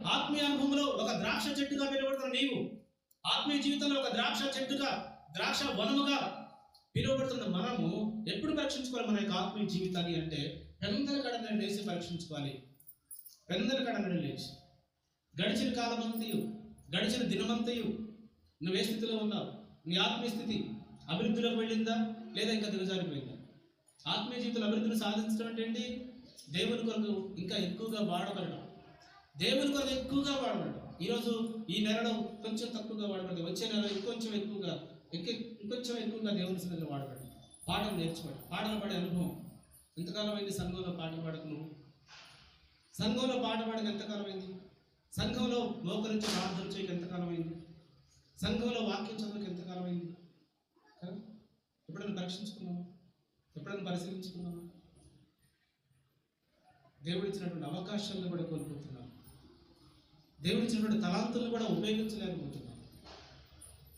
ఆత్మీయ అనుభవంలో ఒక ద్రాక్ష చెట్టుగా పిలువబడుతున్న నీవు, ఆత్మీయ జీవితంలో ఒక ద్రాక్ష చెట్టుగా, ద్రాక్ష వనముగా పిలువబడుతున్న మనము ఎప్పుడు పరీక్షించుకోవాలి మన యొక్క ఆత్మీయ జీవితాన్ని అంటే, పెందల కడన లేచి పరీక్షించుకోవాలి. పెందల కడన లేచి గడిచిన కాలమంతయు, గడిచిన దినమంతయు నువ్వు ఏ స్థితిలో ఉన్నావు? నీ ఆత్మీయ స్థితి అభివృద్ధిలోకి వెళ్ళిందా లేదా ఇంకా దిగజారిపోయిందా? ఆత్మీయ జీవితంలో అభివృద్ధిని సాధించడం అంటే ఏంటి? దేవుని కొరకు ఇంకా ఎక్కువగా వాడబడడం, దేవుని కొరకు ఎక్కువగా వాడబడడం. ఈరోజు ఈ నెలలో కొంచెం తక్కువగా వాడబడదు, వచ్చే నెల ఇంకొంచెం ఎక్కువగా దేవుని సన్నిధిలో వాడబడడం, పాటలు నేర్చుకోవడం, పాటలు పాడే అనుభవం. ఎంతకాలం అయింది సంఘంలో పాటలు పాడక? నువ్వు సంఘంలో పాట పాడక ఎంతకాలం అయింది? సంఘంలో మోకరించి ప్రార్థన చేయక ఎంతకాలం అయింది? సంఘంలో వాక్యం చదువుకి ఎంతకాలం అయింది? ఎప్పుడైనా పరీక్షించుకున్నాము? ఎప్పుడైనా పరిశీలించుకున్నాము? దేవుడు ఇచ్చినటువంటి అవకాశాలను కూడా కోల్పోతున్నాము. దేవుడు ఇచ్చినటువంటి తలాంతులను